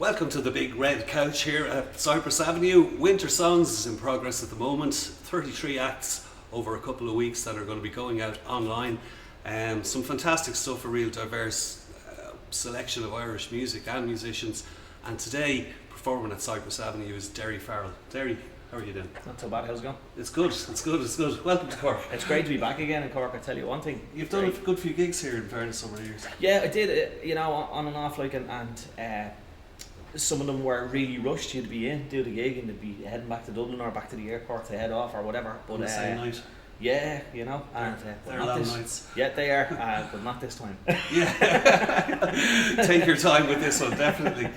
Welcome to the big red couch here at Cyprus Avenue. Winter Songs is in progress at the moment. 33 acts over a couple of weeks that are going to be going out online. Some fantastic stuff, a real diverse selection of Irish music and musicians. And today, performing at Cyprus Avenue is Daoirí Farrell. Daoirí, how are you doing? Not too bad, how's it going? It's good. Welcome to Cork. It's great to be back again in Cork, I tell you one thing. You've done a good few gigs here in fairness over the years. Yeah, I did, on and off, and some of them were really rushed. You'd be in, do the gig, and they'd be heading back to Dublin or back to the airport to head off or whatever. But on the same night. Yeah, and they're long nights. Yeah, they are, but not this time. Yeah, take your time with this one, definitely.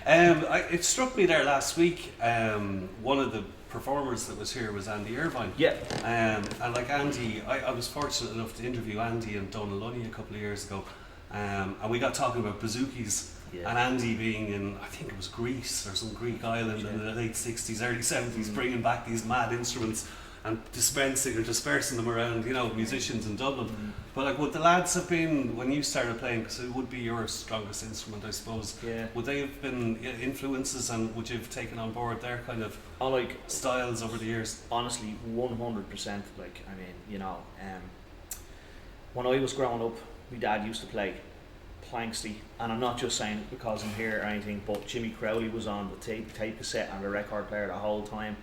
It struck me there last week. One of the performers that was here was Andy Irvine. Yeah. And like Andy, I was fortunate enough to interview Andy and Daoirí a couple of years ago, and we got talking about bouzoukis. Yeah. And Andy being in, I think it was Greece or some Greek island in the late 60s, early 70s, bringing back these mad instruments and dispersing them around, musicians in Dublin. But like, would the lads have been, when you started playing, because it would be your strongest instrument, I suppose, would they have been influences, and would you have taken on board their kind of styles over the years? Honestly, 100%. When I was growing up, my dad used to play Planksty, and I'm not just saying it because I'm here or anything, but Jimmy Crowley was on the tape cassette and the record player the whole time.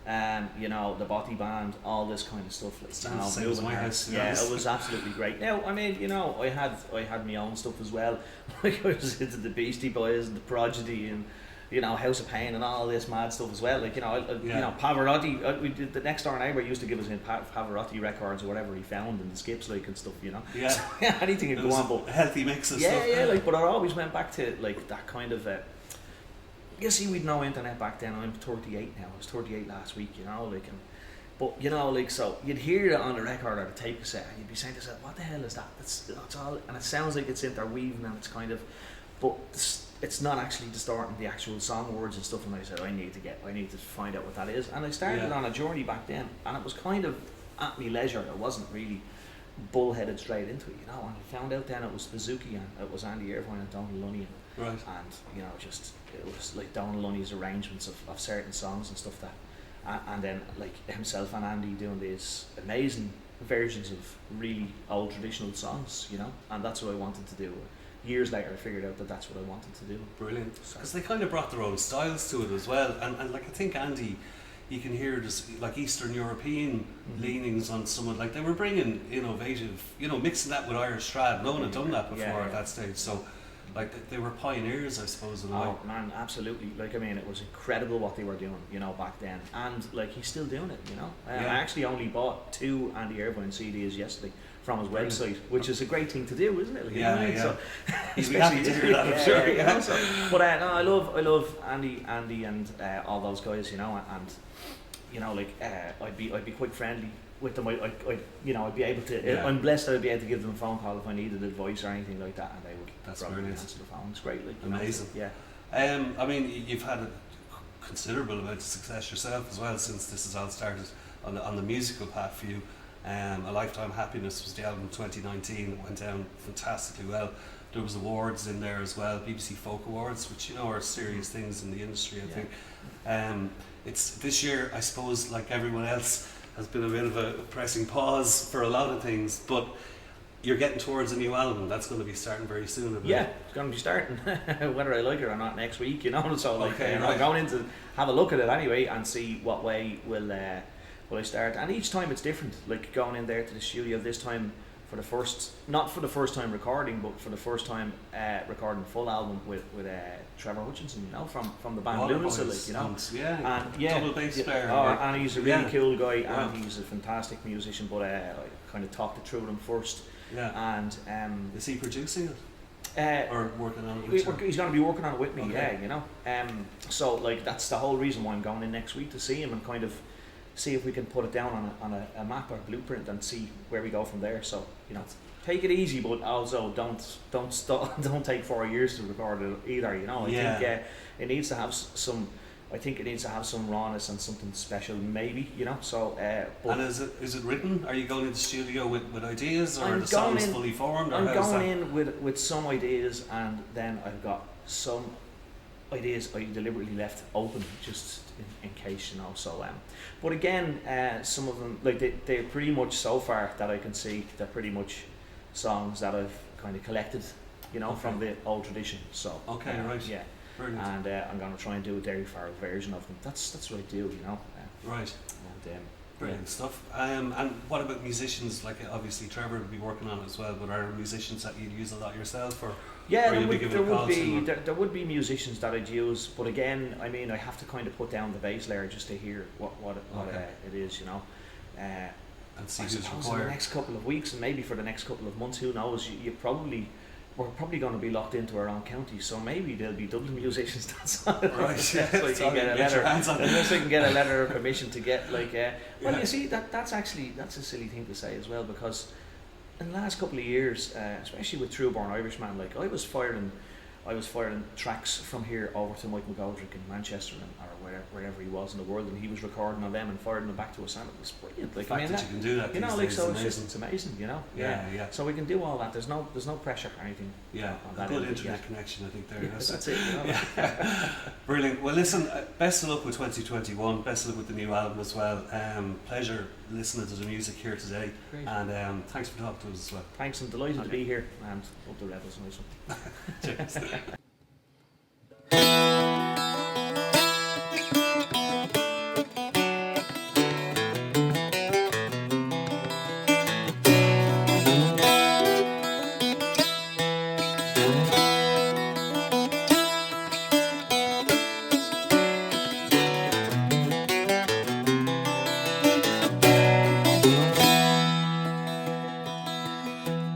The Botty Band, all this kind of stuff. It was absolutely great. Now, I had my own stuff as well. I was into the Beastie Boys and the Prodigy and House of Pain and all this mad stuff as well. Pavarotti. We did, the next door neighbour used to give us in Pavarotti records or whatever he found in the skips and stuff. Yeah. So, anything could go on. But a healthy mix of stuff. Yeah. But I always went back to that kind of. You see, we'd no internet back then. I'm 38 now. I was 38 last week. So you'd hear it on the record or the tape cassette, and you'd be saying to yourself, "What the hell is that?" That's all, and it sounds like it's interweaving, and it's kind of, but it's not actually distorting the actual song words and stuff. And I said, I need to find out what that is. And I started on a journey back then, and it was kind of at me leisure. It wasn't really bullheaded straight into it, And I found out then it was bouzouki, and it was Andy Irvine and Daoirí. Right. And it was like Daoirí's arrangements of certain songs and stuff and then like himself and Andy doing these amazing versions of really old traditional songs, and that's what I wanted to do. Years later I figured out that that's what I wanted to do. Brilliant. Because they kind of brought their own styles to it as well, and like I think Andy, you can hear this like Eastern European leanings on someone, like they were bringing innovative, mixing that with Irish trad. No one had done that before at that stage, so like they were pioneers, I suppose, in a way. Oh man, absolutely. It was incredible what they were doing, back then, and he's still doing it. I actually only bought 2 Andy Irvine CDs yesterday from his website, which is a great thing to do, isn't it? So, he's happy to hear that, I'm sure. But I love Andy and all those guys, and I'd be quite friendly with them. I'd be able to. I'm blessed that I'd be able to give them a phone call if I needed advice or anything like that, and they would. That's brilliant. Answer the phone. It's great. Amazing. Yeah. You've had a considerable amount of success yourself as well since this has all started on the musical path for you. A Lifetime Happiness was the album 2019. It went down fantastically well. There was awards in there as well, BBC Folk Awards, which are serious things in the industry, I think. It's this year, I suppose, like everyone else, has been a bit of a pressing pause for a lot of things, but you're getting towards a new album that's going to be starting very soon. It's going to be starting, whether I like it or not, next week. So I'm going in to have a look at it anyway and see what way will I start. And each time it's different. Like going in there to the studio this time not for the first time recording, but for the first time recording full album with Trevor Hutchinson, from the band Loosli, double bass player. And he's a really cool guy, and he's a fantastic musician. But I kind of talked it through with him first. Yeah. And is he producing it? Or working on it? He's going to be working on it with me. Okay. So that's the whole reason why I'm going in next week to see him and kind of see if we can put it down on a map or blueprint and see where we go from there. So take it easy, but also don't take 4 years to record it either. I think it needs to have some. I think it needs to have some rawness and something special, maybe. So. And is it written? Are you going into the studio with ideas, or the songs fully formed? Or I'm going in with some ideas, and then I've got some ideas I deliberately left open just in case, so but again, some of them, like they're pretty much, so far that I can see, they're pretty much songs that I've kind of collected, from the old tradition. So right, yeah. Brilliant. And I'm going to try and do a Daoirí Farrell version of them. That's what I do, Right. And brilliant stuff. And what about musicians? Like, obviously Trevor would be working on it as well, but are there musicians that you'd use a lot yourself, or yeah, or there would be musicians that I'd use, but again, I mean, I have to kind of put down the bass layer just to hear what it is, and see who's in required. the next couple of weeks, and maybe for the next couple of months, who knows? We're probably going to be locked into our own county, so maybe there'll be Dublin musicians that's on it. Right, so we can get a letter. Unless we can get a letter of permission to get, like, well, you see, that's a silly thing to say as well, because in the last couple of years, especially with True Born Irishman, like I was firing tracks from here over to Mike McGoldrick in Manchester or wherever he was in the world, and he was recording on them and firing them back to us, and it was brilliant. Like, the fact that you can do that, it's amazing, Yeah. So we can do all that. There's no pressure or anything. Yeah, a good internet connection, I think there. That's it. Brilliant. Well, listen, best of luck with 2021. Best of luck with the new album as well. Pleasure listening to the music here today. Great. And thanks for talking to us as well. Thanks, I'm delighted to be here, and hope the Rebels nice one. Cheers.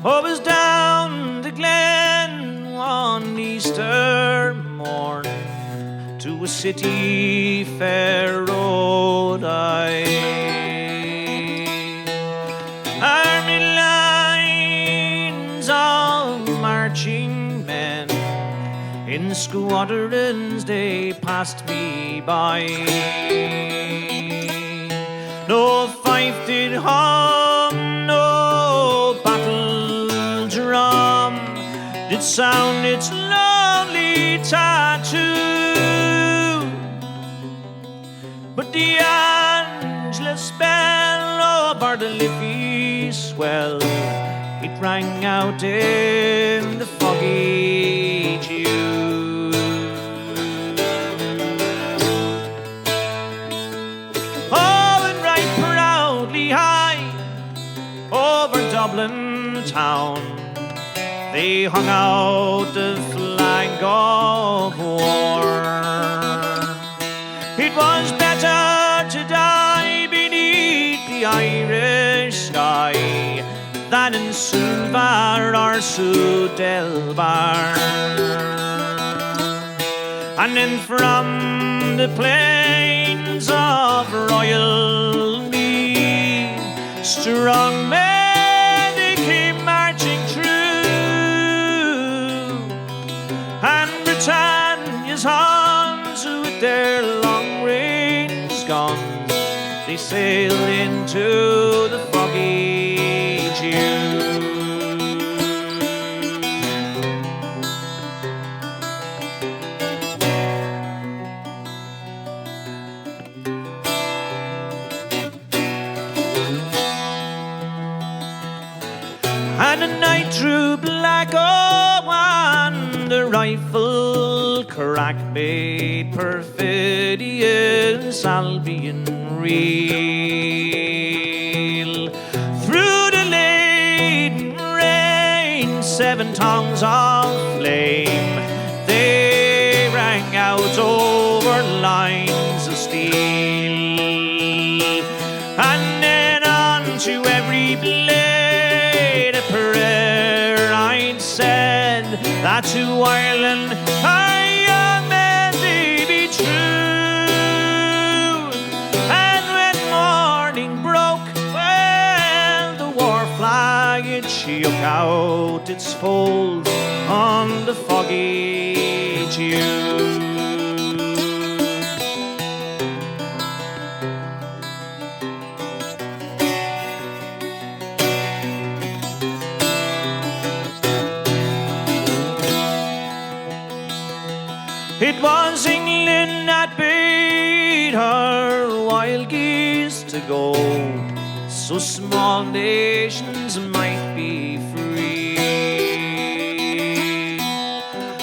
I was down the glen one Easter morn, to a city fair rode I. Army lines of marching men in squadrons they passed me by. No fife did hum, no battle drum did sound its lonely tattoo, but the Angelus bell over the Liffey swell, it rang out in the foggy dew. Oh, and right proudly high over Dublin town they hung out the flag of war. It was better to die beneath the Irish sky than in Suvar or Sudelbar. And then from the plains of Royal Meath, strong men they came marching through, and Britannia's Huns with their long-range guns, they sailed into the foggy dew. And the night drew black, oh, and the rifle crack made perfidious Albion reel. Through the laden rain, 7 tongues of flame, they rang out over lines of steel. And then onto every blade a prayer I'd said, that to Ireland our young men they be true. And when morning broke, well, the war flag it shook out its folds on the foggy dew. It was England that bade her wild geese to go, so small nations might be free.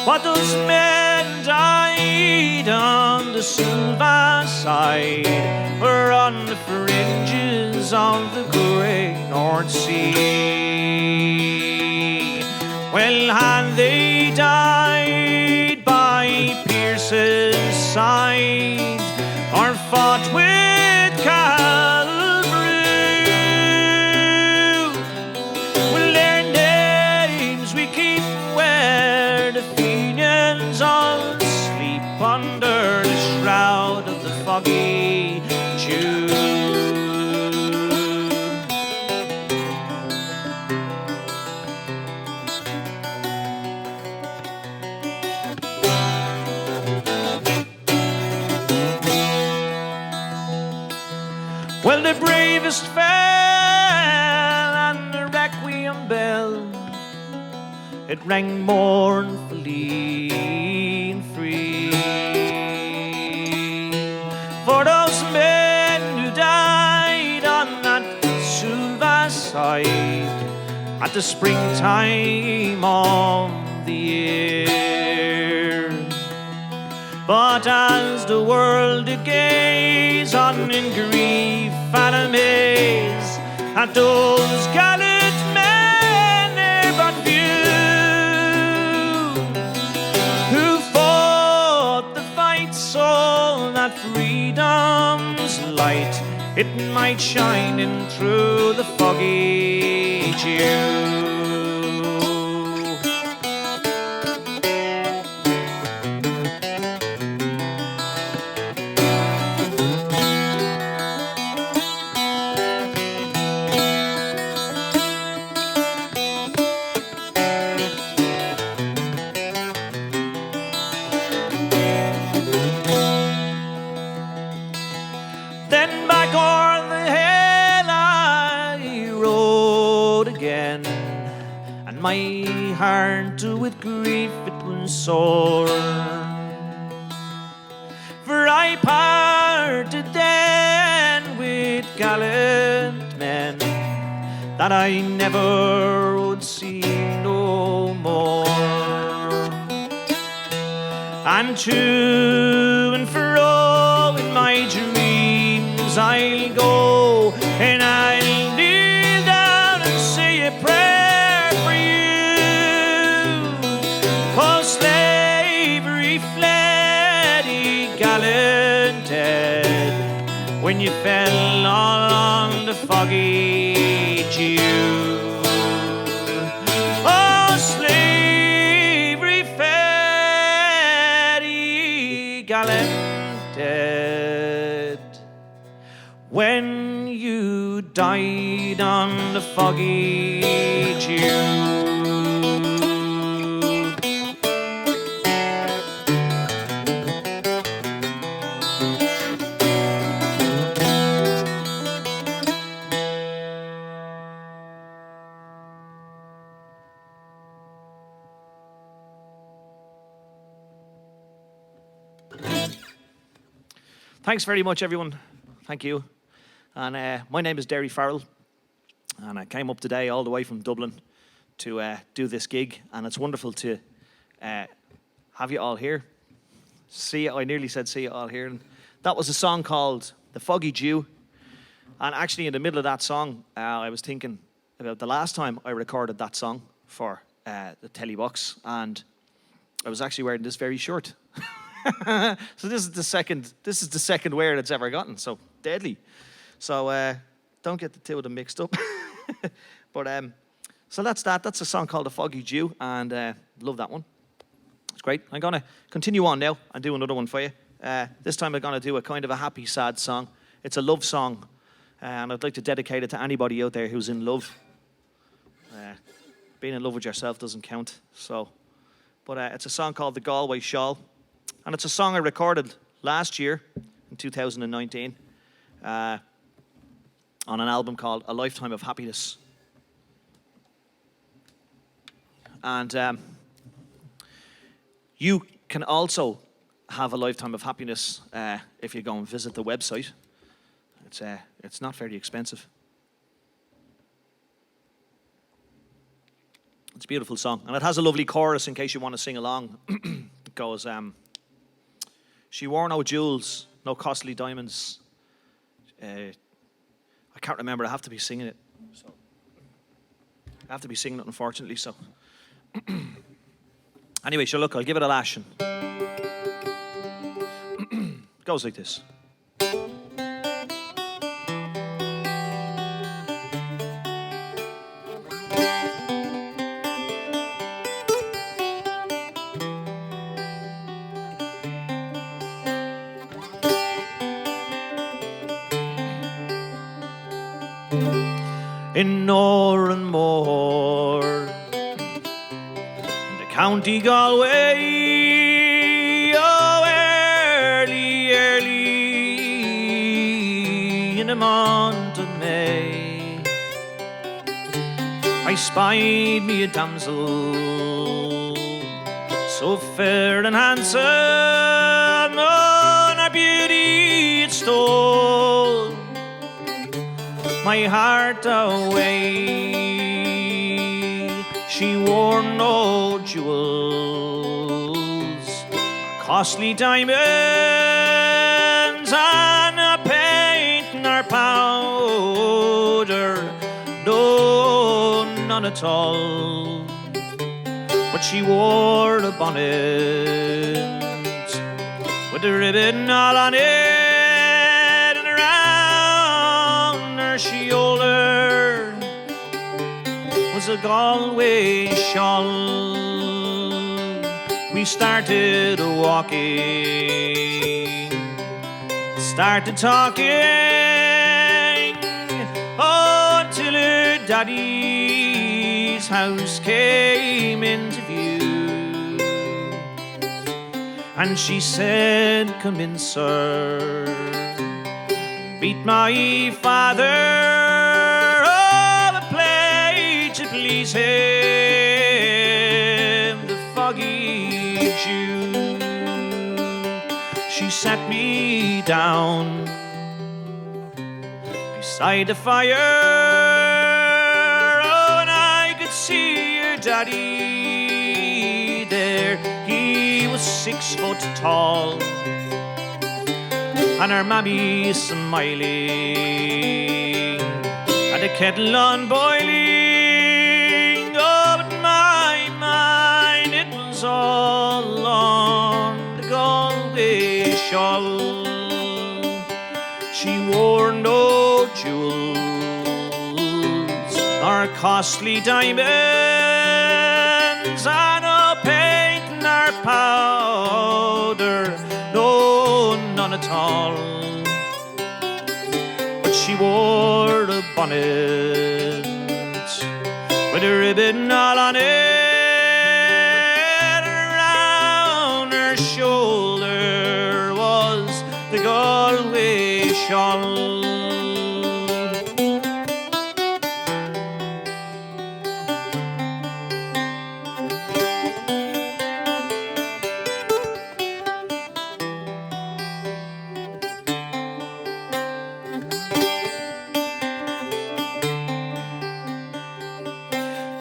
But those men died on the silver side, or on the fringes of the great North Sea. Well, had they died by Pearse's side, or fought with Calvary, well, their names we keep where the Fenians all sleep under the shroud of the foggy Jew. Well, the bravest fell, and the requiem bell, it rang mournfully and free for those men who died on that silver side at the springtime of the year. But as the world did gaze on in grief and amaze at those gallant men there but few, who fought the fight so that freedom's light it might shine in through the foggy Jew. My heart with grief it was sore, for I parted then with gallant men that I never would see no more. And to and fro in my dreams I'll go, and I'll kneel down and say a prayer. When you fell on the foggy Jew. Oh, slavery fed, gallant dead, when you died on the foggy Jew. Thanks very much, everyone. Thank you. And my name is Daoirí Farrell, and I came up today all the way from Dublin to do this gig, and it's wonderful to have you all here. See, I nearly said see you all here. And that was a song called The Foggy Jew. And actually, in the middle of that song, I was thinking about the last time I recorded that song for the telly box, and I was actually wearing this very shirt. So this is the second wear it's ever gotten. So deadly. So don't get the two of them mixed up. But so that's that. That's a song called The Foggy Jew, and love that one. It's great. I'm gonna continue on now and do another one for you. This time I'm gonna do a kind of a happy, sad song. It's a love song, and I'd like to dedicate it to anybody out there who's in love. Being in love with yourself doesn't count. So, but it's a song called the Galway Shawl. And it's a song I recorded last year, in 2019, on an album called A Lifetime of Happiness. And you can also have a lifetime of happiness if you go and visit the website. It's not very expensive. It's a beautiful song, and it has a lovely chorus in case you want to sing along. It goes, she wore no jewels, no costly diamonds. I can't remember. I have to be singing it. So I have to be singing it, unfortunately. So anyway, sure. Look, I'll give it a lash. And it goes like this. In Noranmore, in the county Galway, oh, early in the month of May, I spied me a damsel, so fair and handsome, on her beauty it stole my heart away. She wore no jewels, costly diamonds, and a paint nor powder, no, none at all. But she wore a bonnet with a ribbon all on it, shoulder was a Galway shawl. We started walking, started talking, oh, till her daddy's house came into view, and she said, "Come in, sir, beat my father of a play to please him, the foggy Jew." She sat me down beside the fire, oh, and I could see your daddy there. He was 6 foot tall, and her mammy smiling, and the kettle on boiling. Oh, but my mind, it was all on the Galway Shawl. She wore no jewels, nor costly diamonds, and no paint nor powder, no, none at all. But she wore a bonnet with a ribbon all on it. Around her shoulder was the Galway Shawl.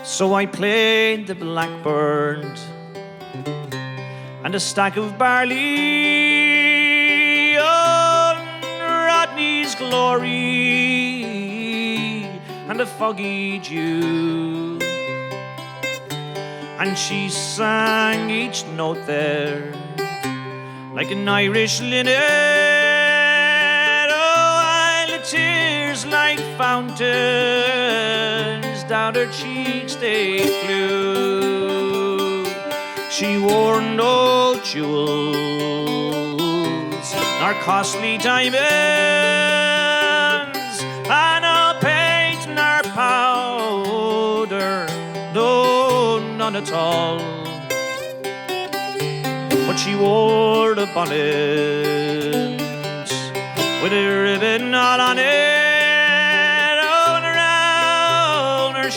So I played the blackbird and a stack of barley on Rodney's glory and a foggy dew, and she sang each note there like an Irish linnet, oh, while the tears like fountains down her cheeks they flew. She wore no jewels, nor costly diamonds, and no paint nor powder, no, none at all. But she wore a bonnet with a ribbon all on it.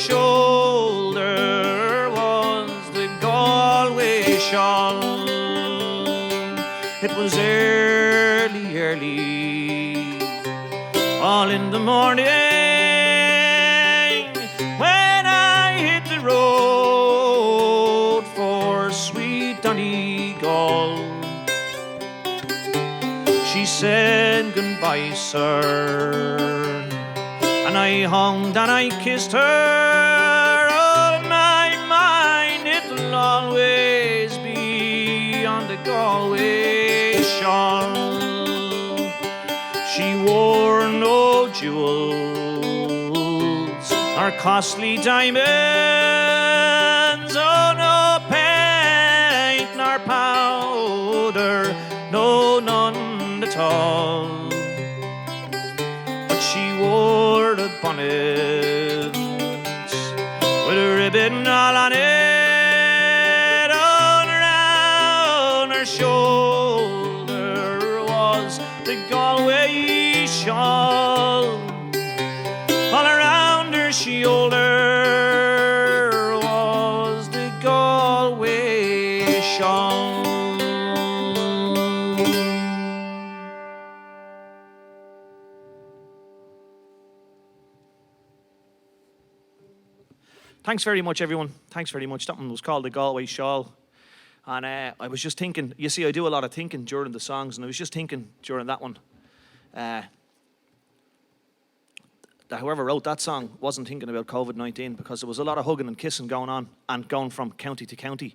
Shoulder was the Galway Shawl. It was early, early, all in the morning, when I hit the road for sweet Donegal. She said goodbye, sir, and I hung and I kissed her. Oh, my mind, it'll always be on the Galway Shawl. She wore no jewels nor costly diamonds, oh, no paint nor powder, no, none at all. But she wore a bonnet with a ribbon all on it, on around her shoulder was the Galway Shawl. All around her shoulder was the Galway Shawl. Thanks very much, everyone. Thanks very much. That one was called the Galway Shawl. And I was just thinking, you see, I do a lot of thinking during the songs, and I was just thinking during that one, that whoever wrote that song wasn't thinking about COVID-19, because there was a lot of hugging and kissing going on and going from county to county,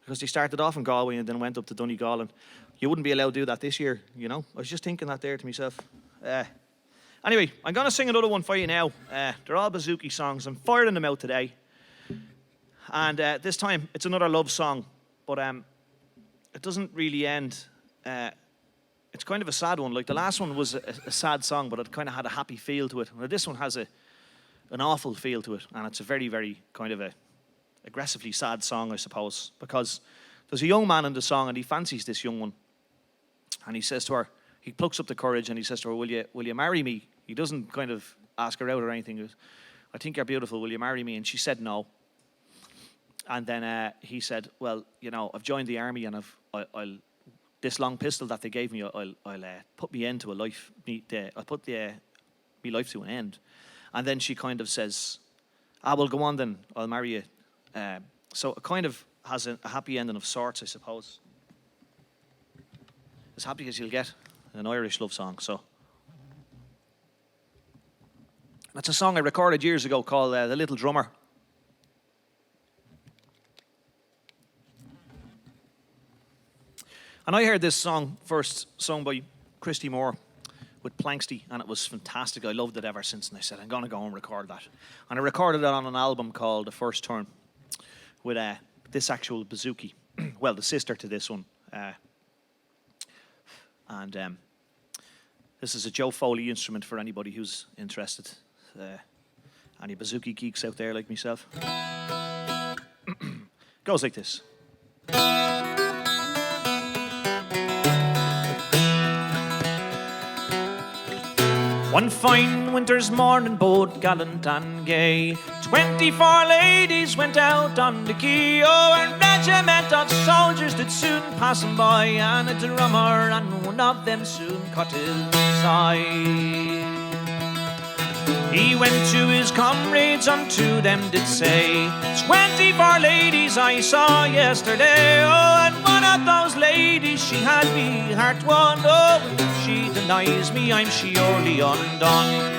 because they started off in Galway and then went up to Donegal, and you wouldn't be allowed to do that this year, you know. I was just thinking that there to myself. Anyway, I'm going to sing another one for you now. They're all bouzouki songs. I'm firing them out today. And this time, it's another love song, but it doesn't really end. It's kind of a sad one. Like the last one was a sad song, but it kind of had a happy feel to it. Now this one has an awful feel to it, and it's a very, very kind of a aggressively sad song, I suppose, because there's a young man in the song, and he fancies this young one, and he says to her, he plucks up the courage and he says to her, will you marry me? He doesn't kind of ask her out or anything. He goes, I think you're beautiful, will you marry me? And she said no. And then he said, well, you know, I've joined the army, and I'll this long pistol that they gave me, I'll put me end to a life. I'll put me life to an end. And then she kind of says, well, go on then, I'll marry you. So it kind of has a happy ending of sorts, I suppose. As happy as you'll get in an Irish love song. So that's a song I recorded years ago called The Little Drummer. And I heard this song first sung by Christy Moore with Planksty, and it was fantastic. I loved it ever since, and I said, I'm going to go and record that. And I recorded it on an album called The First Turn with this actual bouzouki. Well, the sister to this one. This is a Joe Foley instrument for anybody who's interested. Any bouzouki geeks out there like myself. Goes like this. One fine winter's morning, both gallant and gay, 24 ladies went out on the quay. Oh, a regiment of soldiers did soon pass them by, and a drummer and one of them soon caught his eye. He went to his comrades, unto them did say, 24 ladies I saw yesterday. Oh, and one of those ladies, she had me heart won. Oh, if she denies me, I'm surely undone.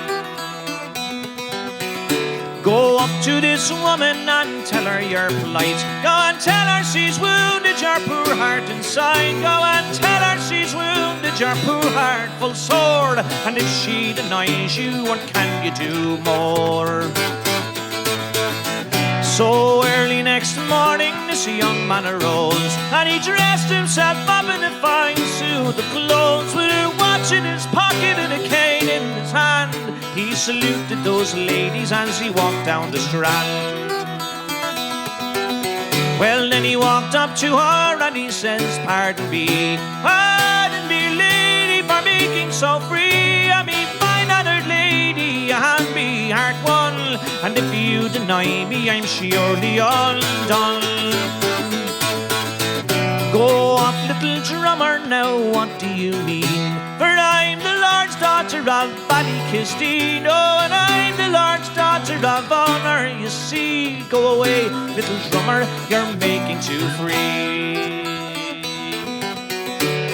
Go up to this woman and tell her your plight. Go and tell her she's wounded your poor heart inside. Go and tell her she's wounded your poor heart full sore. And if she denies you, what can you do more? So early next morning this young man arose, and he dressed himself up in a fine suit of clothes, with a watch in his pocket and a cane in his hand. He saluted those ladies as he walked down the strand. Well, then he walked up to her and he says, pardon me, lady, for making so free. I mean, fine honored lady, you had me heart won, and if you deny me, I'm surely undone. Go Go off, little drummer, now what do you mean? For I'm the Lord's daughter of Ballykistine, oh, and I'm the Lord's daughter of honour, you see. Go away, little drummer, you're making too free.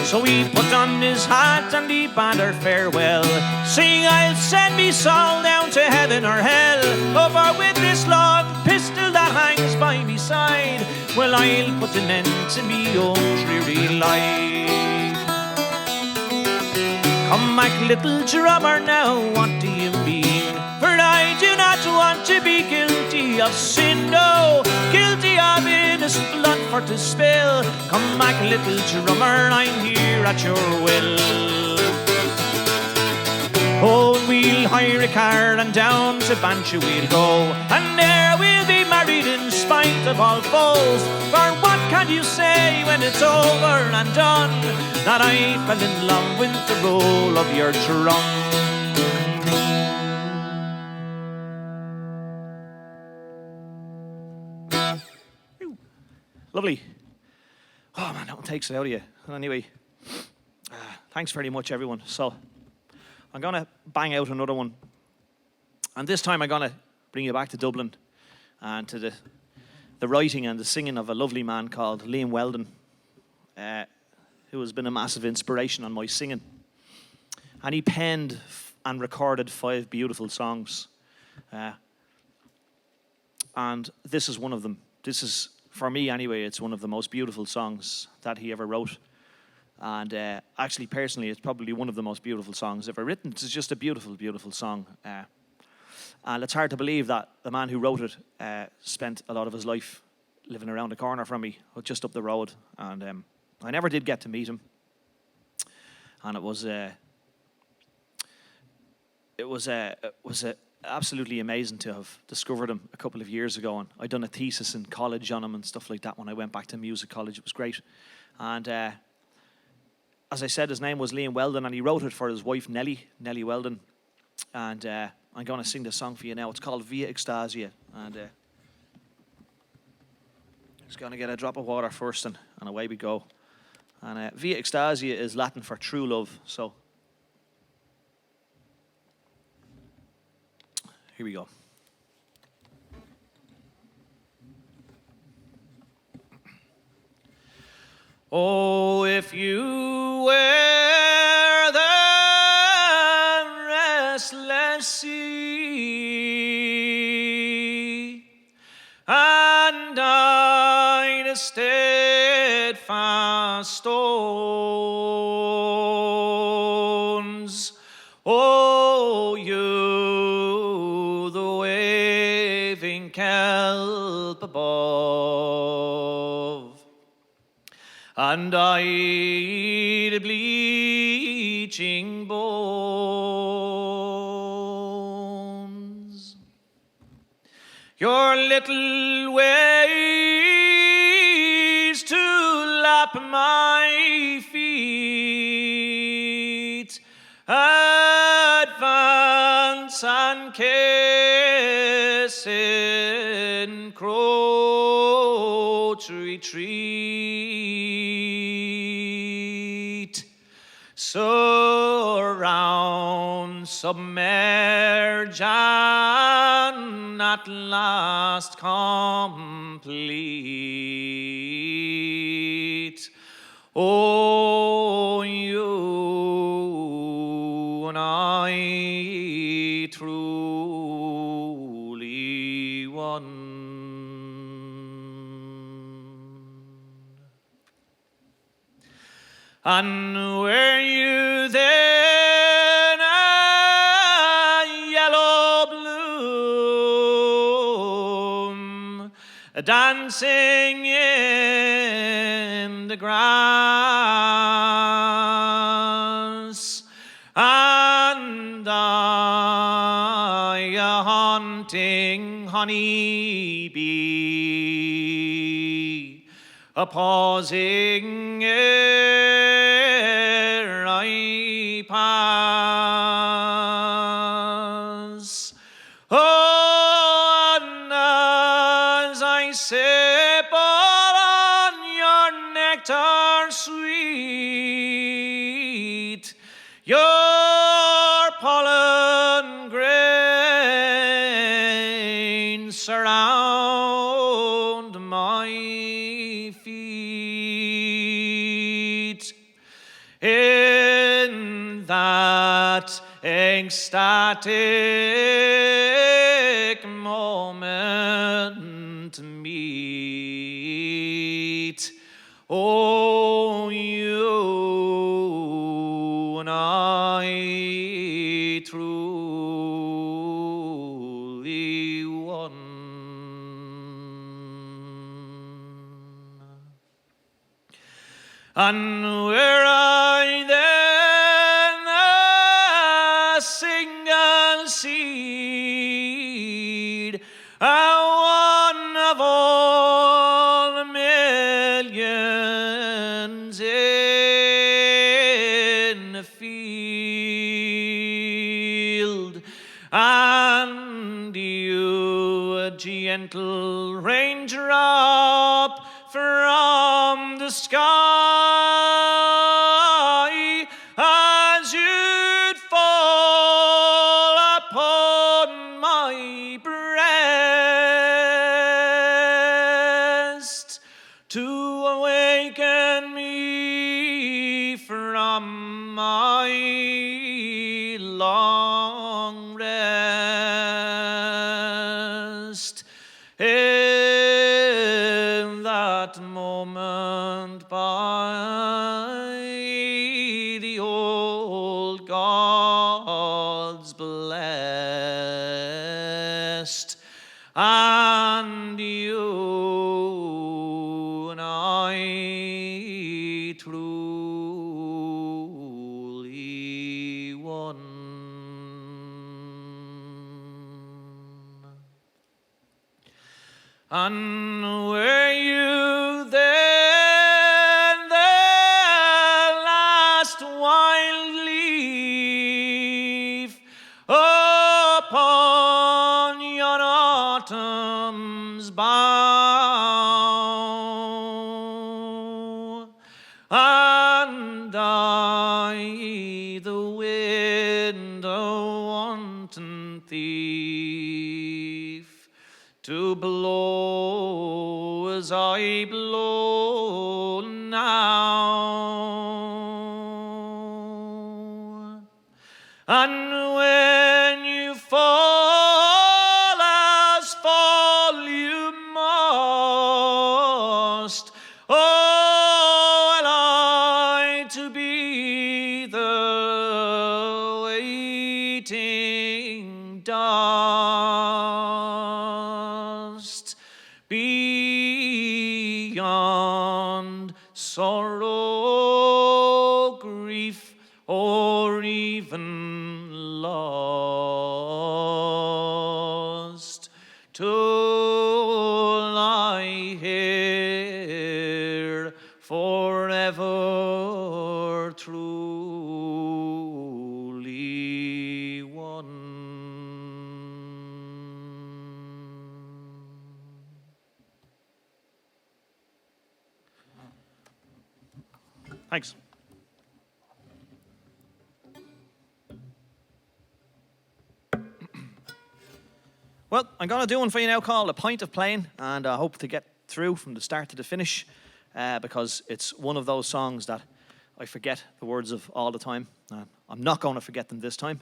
So he put on his hat and he bade her farewell, saying, I'll send me soul down to heaven or hell, over with this long pistol that hangs by me side. Well, I'll put an end to me own dreary life. Come back, little drummer, now what do you mean? For I do not want to be guilty of sin, no, guilty of innocent blood for to spill. Come back, little drummer, I'm here at your will. Oh, we'll hire a car and down to Banshee we'll go, and there we'll be married in spite of all foes. For what can you say when it's over and done, that I fell in love with the roll of your drum? Lovely. Oh man, that one takes it out of you. Anyway, thanks very much everyone. So I'm going to bang out another one. And this time I'm going to bring you back to Dublin and to the writing and the singing of a lovely man called Liam Weldon, who has been a massive inspiration on my singing. And he penned and recorded 5 beautiful songs. And this is one of them. This is, for me anyway, it's one of the most beautiful songs that he ever wrote. And actually, personally, it's probably one of the most beautiful songs ever written. It's just a beautiful, beautiful song. And it's hard to believe that the man who wrote it spent a lot of his life living around the corner from me, just up the road. And I never did get to meet him. And it was absolutely amazing to have discovered him a couple of years ago. And I'd done a thesis in college on him and stuff like that when I went back to music college. It was great. And as I said, his name was Liam Weldon, and he wrote it for his wife, Nellie Weldon. And I'm going to sing this song for you now. It's called Via Extasia. And just going to get a drop of water first, and away we go. And Via Extasia is Latin for true love. So here we go. Oh, if you were the restless sea, and I the steadfast stones, oh, you the waving kelp above, and I the bleaching bones, your little ways to lap my feet, advance and kiss, encroach, retreat, surround, submerge, and at last complete. Oh, you and I truly one. And were you then a yellow bloom, dancing in the grass, and I a hunting honeybee, a pausing ere I pass. Oh, and as I sip on your nectar, around my feet. In that ecstatic moment meet, oh, you and I truly one. And were I then a single seed, one of all the millions in the field, and you a gentle raindrop from the sky, as you'd fall upon my breast to awaken me from my long rest. In that moment by the old gods blessed, and you and I truly one. And were you then the last wild leaf upon yon autumn's bough, and I the wind a wanton thief, to blow as I blow now. And when you fall as fall you must, oh, and I to be the waiting dust beyond sorrow, grief, or even lost, to lie here forever truly one. Thanks. Well, I'm going to do one for you now called A Pint of Plain, and I hope to get through from the start to the finish, because it's one of those songs that I forget the words of all the time. I'm not going to forget them this time.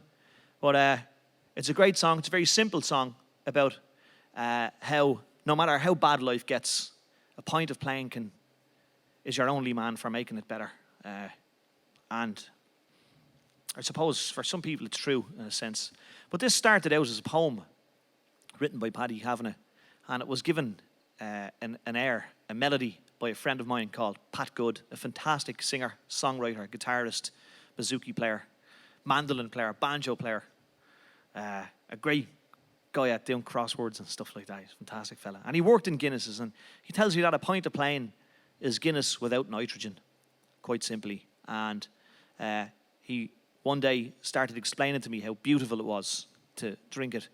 But it's a great song. It's a very simple song about how, no matter how bad life gets, a pint of plain is your only man for making it better. And I suppose for some people it's true in a sense. But this started out as a poem written by Paddy Kavanagh, and it was given an air, a melody by a friend of mine called Pat Good, a fantastic singer, songwriter, guitarist, bouzouki player, mandolin player, banjo player, a great guy at doing crosswords and stuff like that. He's a fantastic fella. And he worked in Guinness's, and he tells you that a pint of plain is Guinness without nitrogen, quite simply. And he one day started explaining to me how beautiful it was to drink it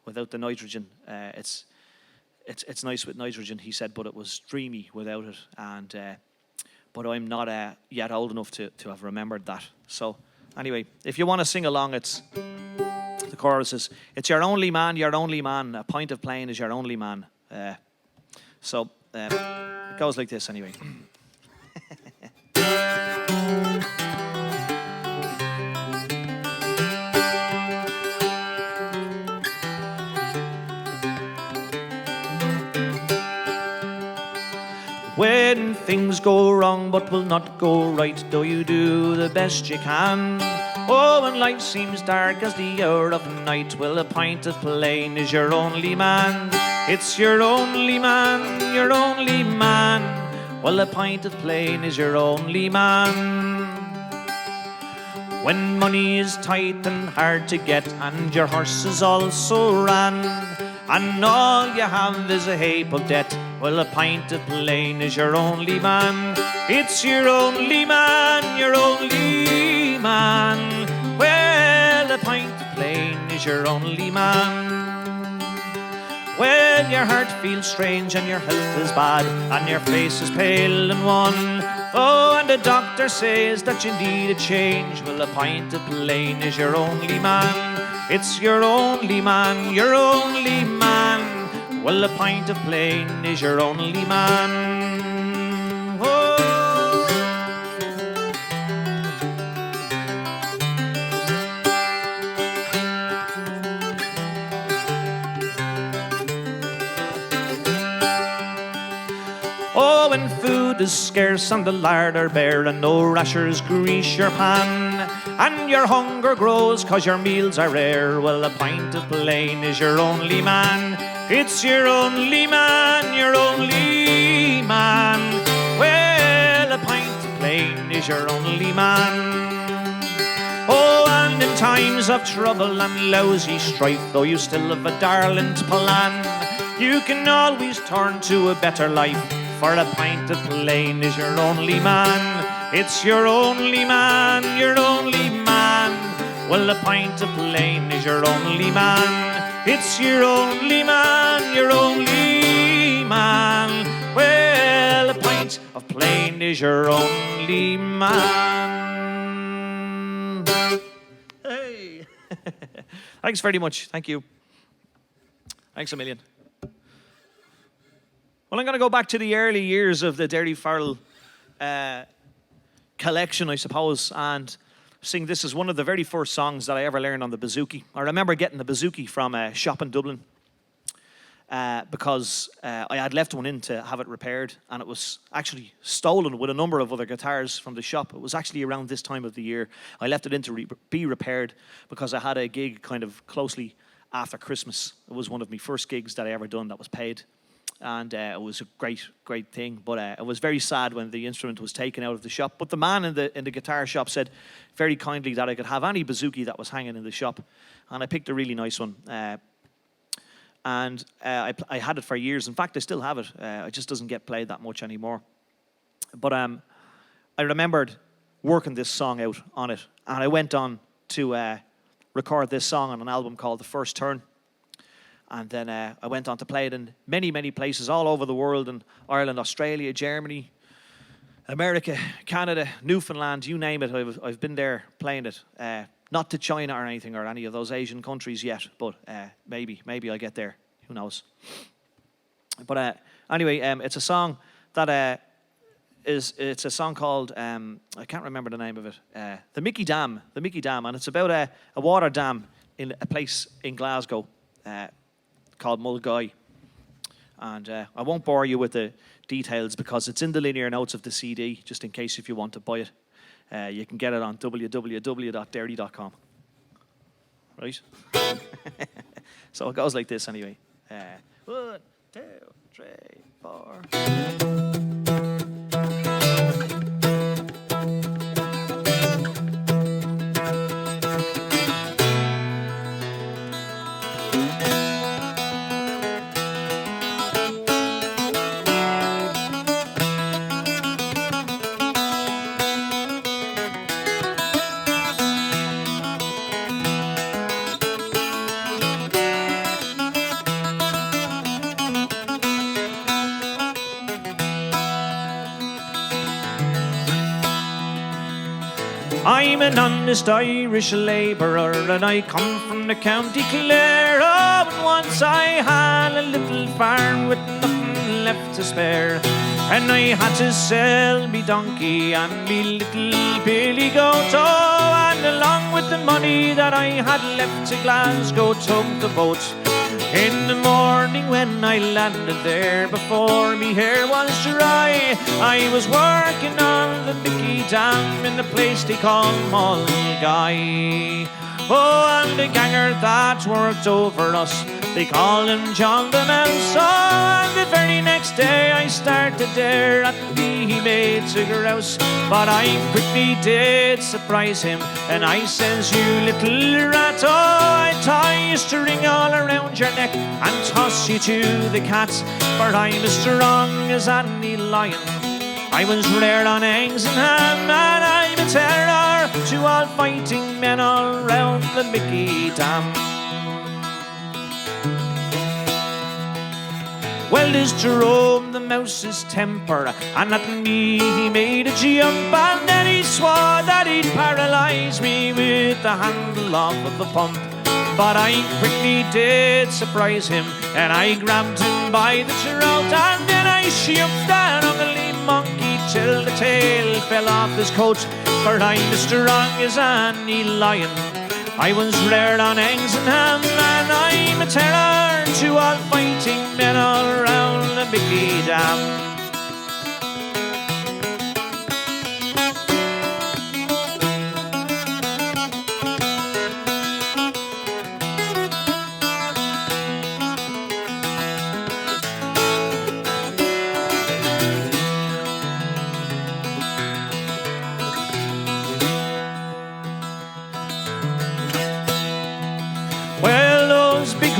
without the nitrogen. It's nice with nitrogen, he said, but it was dreamy without it. And but I'm not yet old enough to have remembered that. So anyway, if you want to sing along, the choruses. It's your only man, a pint of plain is your only man. So it goes like this anyway. When things go wrong but will not go right, though you do the best you can. Oh, when life seems dark as the hour of night, well, a pint of plain is your only man. It's your only man, your only man. Well, a pint of plain is your only man. When money is tight and hard to get, and your horse is also ran, and all you have is a heap of debt, well, a pint of plain is your only man. It's your only man, your only man. Well, a pint of plain is your only man. When your heart feels strange and your health is bad and your face is pale and wan, oh, and the doctor says that you need a change, well, a pint of plain is your only man. It's your only man, your only man. Well, a pint of plain is your only man. Oh. Oh, when food is scarce and the larder bare and no rashers grease your pan, and your hunger grows 'cause your meals are rare, well, a pint of plain is your only man. It's your only man, your only man. Well, a pint of plain is your only man. Oh, and in times of trouble and lousy strife, though you still have a darling plan, you can always turn to a better life, for a pint of plain is your only man. It's your only man, your only man. Well, a pint of plain is your only man. It's your only man, your only man. Well, a pint of plain is your only man. Hey! Thanks very much. Thank you. Thanks a million. Well, I'm going to go back to the early years of the Daoirí Farrell collection, I suppose, and sing this as one of the very first songs that I ever learned on the bouzouki. I remember getting the bouzouki from a shop in Dublin because I had left one in to have it repaired, and it was actually stolen with a number of other guitars from the shop. It was actually around this time of the year. I left it in to be repaired because I had a gig kind of closely after Christmas. It was one of my first gigs that I ever done that was paid. And it was a great thing. But it was very sad when the instrument was taken out of the shop. But the man in the guitar shop said very kindly that I could have any bouzouki that was hanging in the shop. And I picked a really nice one. And I had it for years. In fact, I still have it. It just doesn't get played that much anymore. But I remembered working this song out on it. And I went on to record this song on an album called The First Turn. And then I went on to play it in many, many places all over the world, in Ireland, Australia, Germany, America, Canada, Newfoundland, you name it. I've been there playing it. Not to China or anything or any of those Asian countries yet, but maybe I'll get there. Who knows? But anyway, it's a song that it's a song called I can't remember the name of it. The Mickey Dam, and it's about a water dam in a place in Glasgow. Called Mulgai, and I won't bore you with the details because it's in the linear notes of the CD, just in case if you want to buy it. You can get it on www.daoirí.com. Right? So it goes like this anyway. 1, 2, 3, 4. I'm an honest Irish labourer and I come from the County Clare. Oh, and once I had a little farm with nothing left to spare, and I had to sell me donkey and me little billy goat. Oh, and along with the money that I had left to Glasgow took the boat. In the morning when I landed there, before me hair was dry, I was working on the Mickey Dam in the place they call Mulguy. Oh, and the ganger that worked over us, they call him John the Mouse. Oh, and the very next day I started there at the he made to grouse. But I quickly did surprise him, and I says, you little rat, oh, I tie you string all around your neck and toss you to the cats, for I'm as strong as any lion. I was reared on eggs and ham, and I'm a terror to all fighting men all round the Mickey Dam. Well, there's Jerome the Mouse's temper, and at me he made a jump, and then he swore that he'd paralyse me with the handle of the pump. But I quickly did surprise him, and I grabbed him by the throat, and then I shook that ugly monkey till the tail fell off his coat, for I'm as strong as any lion. I was reared on eggs and ham, and I'm a terror to all fighting men all around the Mickey Dam.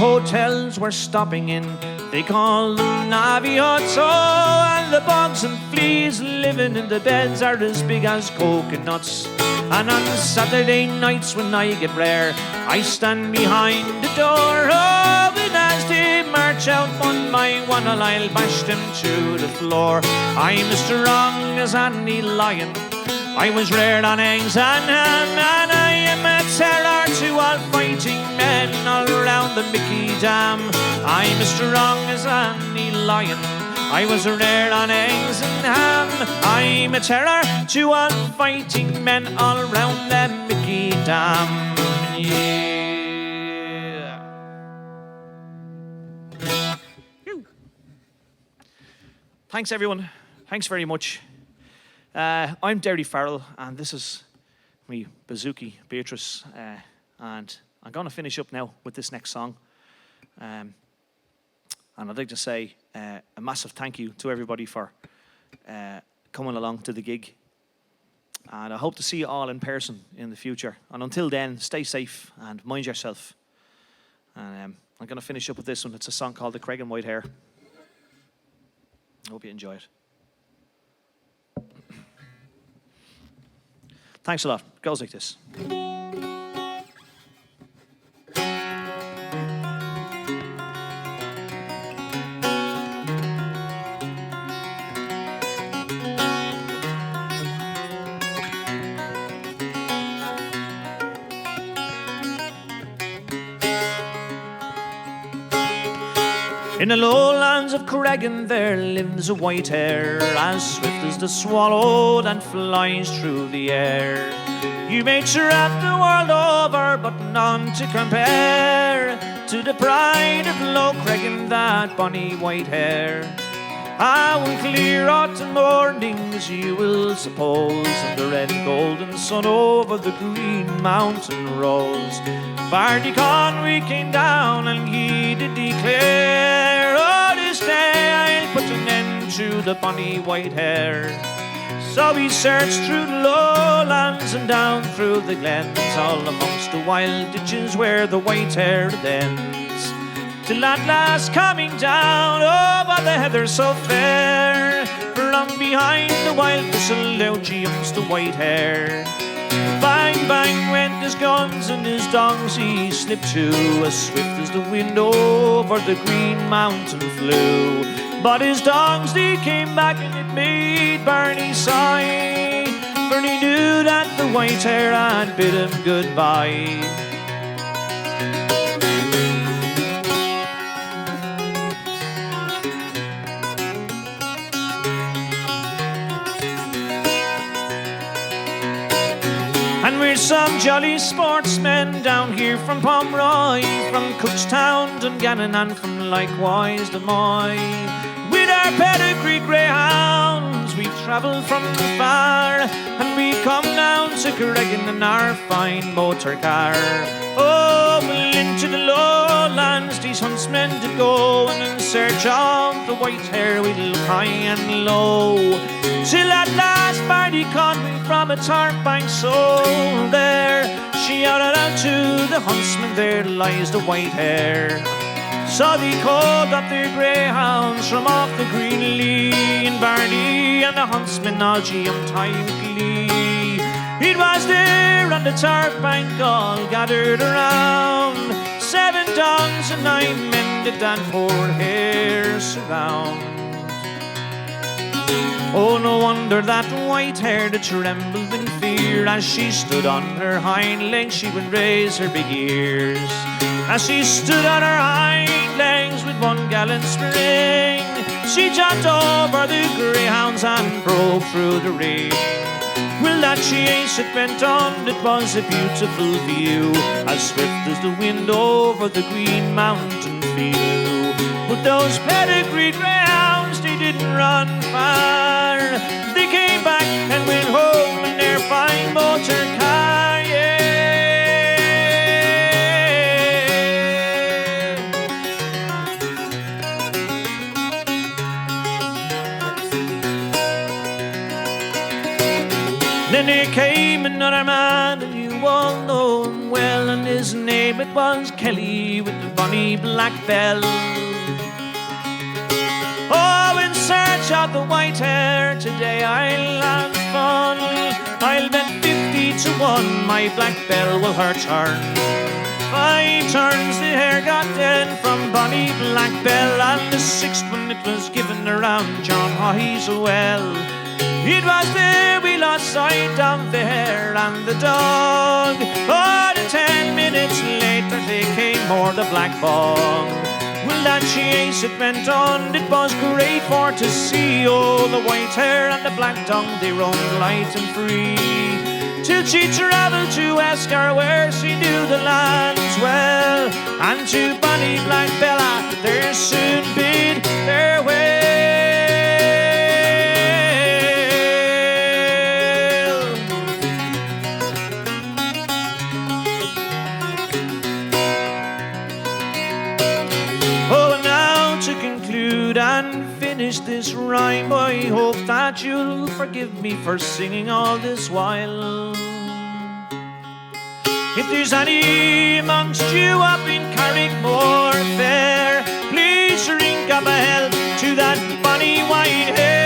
Hotels we're stopping in, they call them Navy huts. Oh, and the bugs and fleas living in the beds are as big as coconuts. And on Saturday nights when I get rare, I stand behind the door. Oh, and as they march out one by one, I'll bash them to the floor. I'm as strong as any lion. I was reared on eggs and ham, and I am a terror to all fighting men all around the Mickey Dam. I'm as strong as any lion. I was reared on eggs and ham. I'm a terror to all fighting men all around the Mickey Dam. Yeah. Thanks, everyone. Thanks very much. I'm Daoirí Farrell, and this is me, Bouzouki, Beatrice, and I'm going to finish up now with this next song. And I'd like to say a massive thank you to everybody for coming along to the gig. And I hope to see you all in person in the future. And until then, stay safe and mind yourself. And I'm going to finish up with this one. It's a song called The Craig and White Hair. I hope you enjoy it. Thanks a lot. It goes like this. In the lowlands of Cork there lives a white hare, as swift as the swallow that flies through the air. You may trap the world over, but none to compare to the pride of Low Craig and that bonny white hare. Ah, one clear autumn mornings you will suppose, and the red and golden sun over the green mountain rose. Barney Con we came down and he did declare, oh, this day I'll put an end to the bonny white hare. So we searched through the lowlands and down through the glens, all amongst the wild ditches where the white hare ends, till at last coming down over the heather so fair, from behind the wild thistle out jumps the white hare. Bang, bang went his guns and his dongs he slipped to, as swift as the wind over the green mountain flew. But his dongs they came back and it made Barney sigh, for he knew that the white hare had bid him goodbye. And we're some jolly sportsmen down here from Pomeroy, from Cookstown, Dungannon, and from likewise Des Moines. With our pedigree greyhounds, we travel from far, and we come down to Corrigan in our fine motor car. Oh, well, into the lowlands these huntsmen did go, and in search of the white hare we'd look high and low, till at last Barney caught me from a tarp bank. So there she shouted out to the huntsman, there lies the white hare. So they called up their greyhounds from off the green lea, and Barney and the huntsman all time glee. It was there on the tarp bank all gathered around, 7 dogs and 9 men did that poor hare surround. Oh, no wonder that white hare did tremble in fear, as she stood on her hind legs she would raise her big ears. As she stood on her hind legs with one gallant spring, she jumped over the greyhounds and broke through the ring. Well, that chase it went on, it was a beautiful view, as swift as the wind over the green mountain view. But those pedigree greyhounds, they didn't run far. They came back and went home in their fine motor car, yeah. Then there came another man, and you all know him well, and his name it was Kelly with the bonny black bell. Oh, in search of the white hare today I'll have fun. I'll bet 50 to 1 my black bell will her turn. 5 turns the hare got dead from bonny black bell, and the 6th one it was given around John Hawes well. It was there we lost sight of the hare and the dog. Oh, and 10 minutes later they came o'er the black bog. Well, that chase it went on, it was great for to see. Oh, the white hare and the black dog, they roamed light and free, till she travelled to Escar, where she knew the lands well. And to bonny Black Bella there soon bid farewell. And finish this rhyme, I hope that you'll forgive me for singing all this while. If there's any amongst you up in Carrickmore Fair, please drink up a health to that bonny white hare.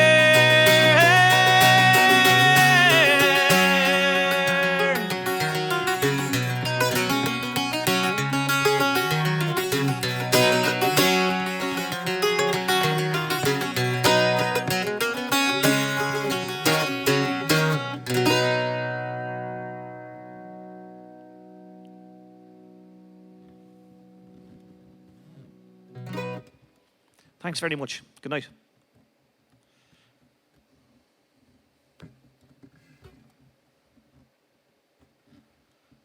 Thanks very much. Good night.